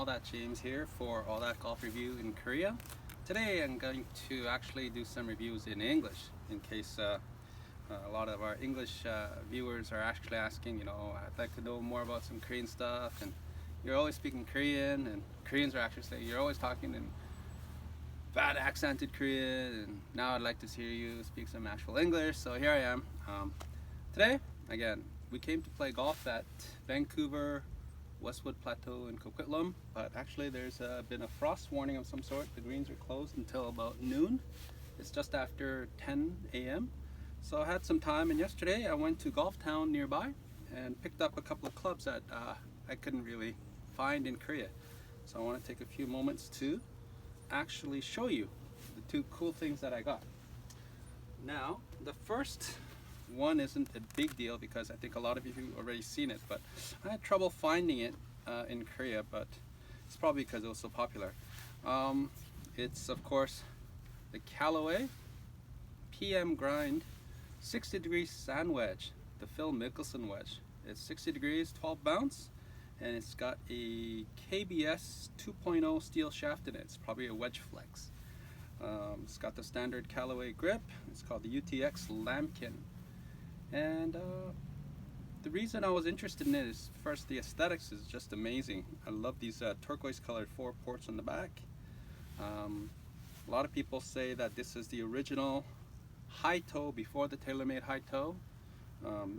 All That James here for All That Golf Review in Korea. Today I'm going to actually do some reviews in English in case a lot of our English viewers are actually asking, you know, I'd like to know more about some Korean stuff, and you're always speaking Korean, and Koreans are actually saying you're always talking in bad accented Korean, and now I'd like to hear you speak some actual English. So here I am. Today, again, we came to play golf at Vancouver Westwood Plateau in Coquitlam, but actually there's been a frost warning of some sort. The greens are closed until about noon. It's just after 10 a.m. So I had some time, and yesterday I went to Golf Town nearby and picked up a couple of clubs that I couldn't really find in Korea. So I want to take a few moments to actually show you the two cool things that I got. Now, the first one isn't a big deal because I think a lot of you have already seen it, but I had trouble finding it in Korea, but it's probably because it was so popular. It's of course the Callaway PM Grind 60 degree sand wedge, the Phil Mickelson wedge. It's 60 degrees, 12 bounce, and it's got a KBS 2.0 steel shaft in it. It's probably a wedge flex. It's got the standard Callaway grip. It's called the UTX Lambkin. And the reason I was interested in it is, first, the aesthetics is just amazing. I love these turquoise colored 4 ports on the back. A lot of people say that this is the original high toe before the TaylorMade high toe.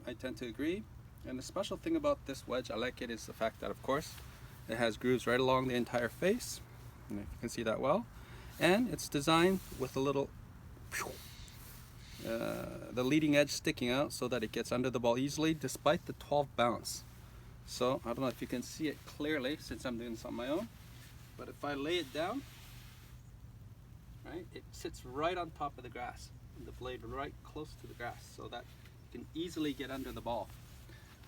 I tend to agree. And the special thing about this wedge, I like it, is the fact that, of course, it has grooves right along the entire face. And you can see that well. And it's designed with a little the leading edge sticking out so that it gets under the ball easily despite the 12 bounce. So I don't know if you can see it clearly since I'm doing this on my own, but if I lay it down, right, it sits right on top of the grass, the blade right close to the grass, so that you can easily get under the ball.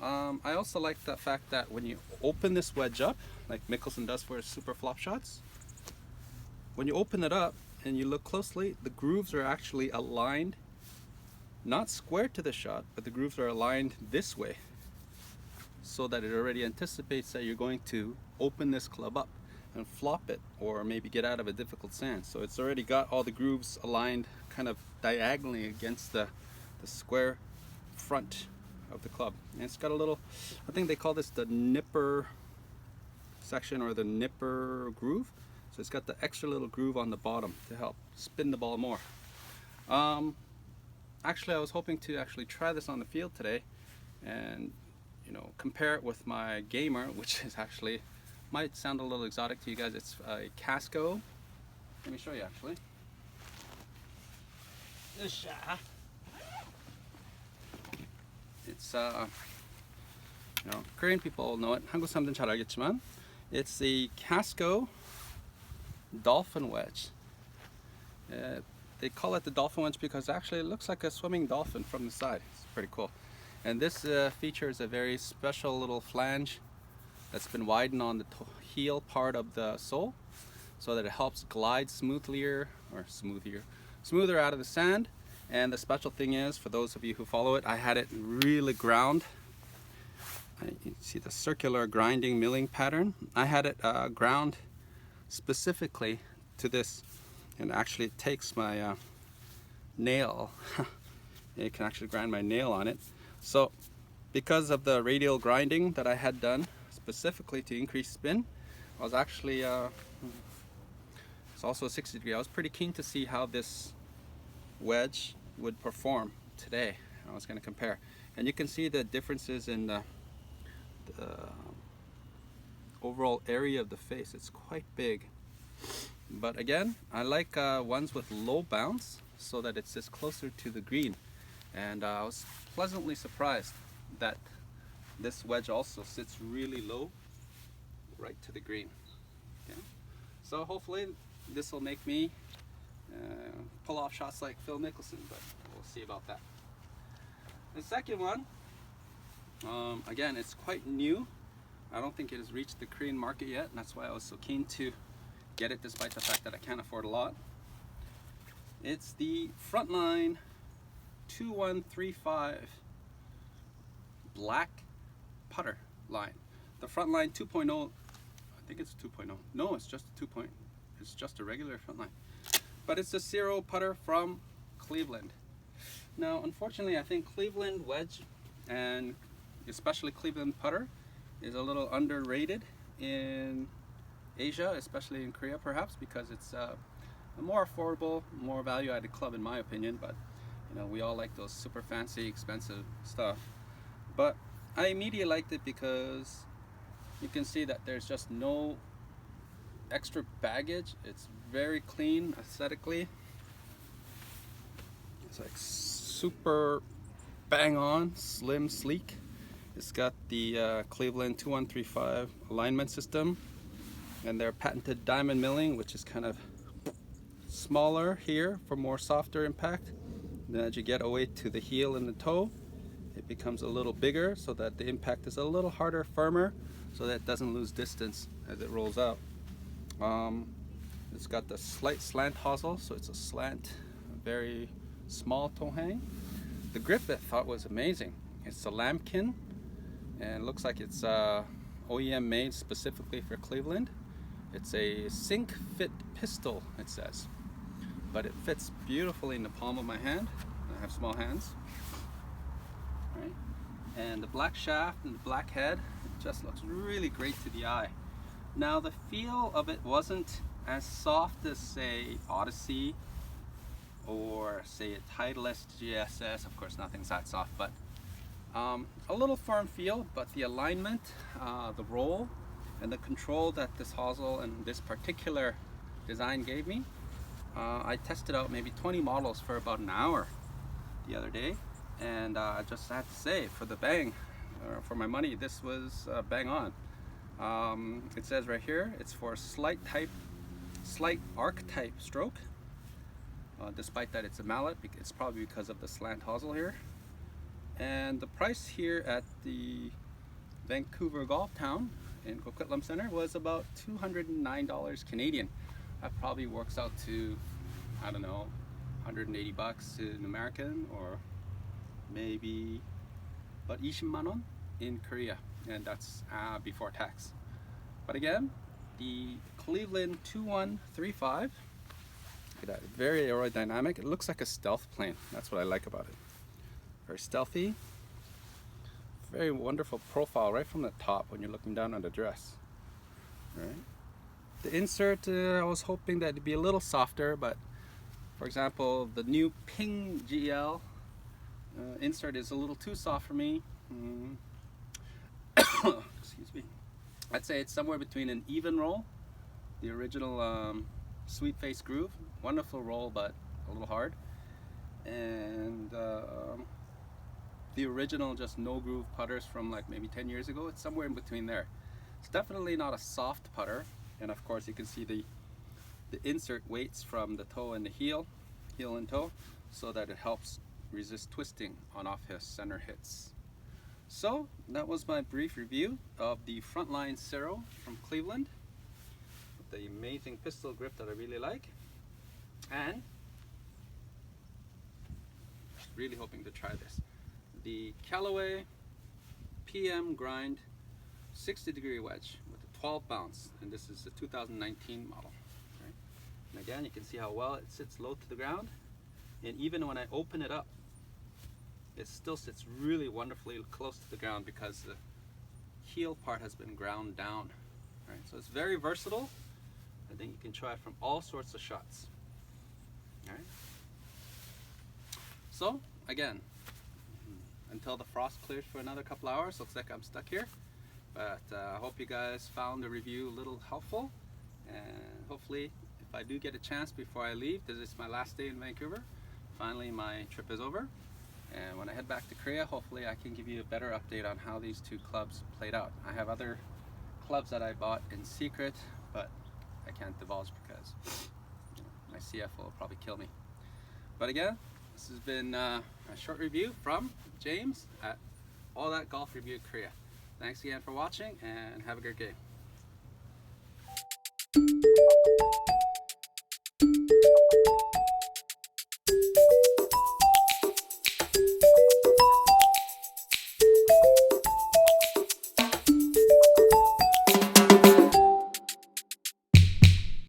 I also like the fact that when you open this wedge up, like Mickelson does for his super flop shots, when you open it up and you look closely, the grooves are actually aligned, not square to the shot, but the grooves are aligned this way so that it already anticipates that you're going to open this club up and flop it or maybe get out of a difficult sand. So it's already got all the grooves aligned kind of diagonally against the square front of the club. And it's got a little, I think they call this the nipper section or the nipper groove. So it's got the extra little groove on the bottom to help spin the ball more. Actually, I was hoping to actually try this on the field today and, you know, compare it with my gamer, which is actually, might sound a little exotic to you guys. It's a Casco. Let me show you actually. It's you know, Korean people know it. 한국 사람들은 잘 알겠지만, it's the Casco Dolphin wedge. They call it the dolphin wedge because actually it looks like a swimming dolphin from the side. It's pretty cool. And this features a very special little flange that's been widened on the heel part of the sole so that it helps glide smoother out of the sand. And the special thing is, for those of you who follow it, I had it really ground. You see the circular grinding milling pattern. I had it ground specifically to this, and actually it takes my nail. It can actually grind my nail on it. So because of the radial grinding that I had done specifically to increase spin, I was actually it's also a 60 degree. I was pretty keen to see how this wedge would perform today. I was going to compare, and you can see the differences in the overall area of the face. It's quite big. But again, I like ones with low bounce so that it sits closer to the green. And I was pleasantly surprised that this wedge also sits really low right to the green. Okay? So hopefully this will make me pull off shots like Phil Mickelson, but we'll see about that. The second one, again, it's quite new. I don't think it has reached the Korean market yet, and that's why I was so keen to get it despite the fact that I can't afford a lot. It's the Frontline 2135 Black putter line. The Frontline 2.0, I think it's a 2.0. No, it's just a 2.0. It's just a regular Frontline. But it's a CERO putter from Cleveland. Now, unfortunately, I think Cleveland wedge and especially Cleveland putter is a little underrated in Asia, especially in Korea perhaps, because it's a more affordable, more value-added club in my opinion. But you know, we all like those super fancy, expensive stuff. But I immediately liked it because you can see that there's just no extra baggage. It's very clean aesthetically. It's like super bang on, slim, sleek. It's got the Cleveland 2135 alignment system and their patented diamond milling, which is kind of smaller here for more softer impact. Then as you get away to the heel and the toe, it becomes a little bigger so that the impact is a little harder, firmer, so that it doesn't lose distance as it rolls out. It's got the slight slant hosel, so it's a slant, very small toe hang. The grip I thought was amazing. It's a lambkin, and it looks like it's OEM made specifically for Cleveland. It's a sink fit pistol, it says, but it fits beautifully in the palm of my hand. I have small hands, right? And the black shaft and the black head, it just looks really great to the eye. Now the feel of it wasn't as soft as say Odyssey or say a Titleist GSS. Of course nothing's that soft, but a little firm feel. But the alignment, the roll, and the control that this hosel and this particular design gave me, I tested out maybe 20 models for about an hour the other day, and I just have to say, for the bang, for my money, this was bang on. It says right here, it's for slight arc type stroke. Despite that it's a mallet, it's probably because of the slant hosel here. And the price here at the Vancouver Golf Town in Coquitlam Center was about $209 Canadian. That probably works out to, I don't know, 180 bucks in American, or maybe about 20만 won in Korea, and that's before tax. But again, the Cleveland 2135, look at that, very aerodynamic. It looks like a stealth plane. That's what I like about it. Very stealthy, very wonderful profile right from the top when you're looking down on the dress. Right. The insert, I was hoping that it'd be a little softer, but for example, the new Ping GL insert is a little too soft for me. Excuse me. I'd say it's somewhere between an even roll, the original Sweet Face Groove, wonderful roll but a little hard, and the original just no groove putters from like maybe 10 years ago. It's somewhere in between there. It's definitely not a soft putter, and of course you can see the insert weights from the toe and the heel and toe, so that it helps resist twisting on off his center hits. So that was my brief review of the Frontline CERO from Cleveland, with the amazing pistol grip that I really like, and really hoping to try this. The Callaway PM Grind 60-degree wedge with a 12 bounce, and this is the 2019 model. Right? And again, you can see how well it sits low to the ground, and even when I open it up, it still sits really wonderfully close to the ground because the heel part has been ground down. Right? So it's very versatile. I think you can try it from all sorts of shots. All right? So again, until the frost clears for another couple hours, looks like I'm stuck here. But I hope you guys found the review a little helpful, and hopefully if I do get a chance before I leave, this is my last day in Vancouver, finally my trip is over, and when I head back to Korea, hopefully I can give you a better update on how these two clubs played out. I have other clubs that I bought in secret, but I can't divulge because my CFO will probably kill me. But again, this has been a short review from James at All That Golf Review Korea. Thanks again for watching, and have a great day.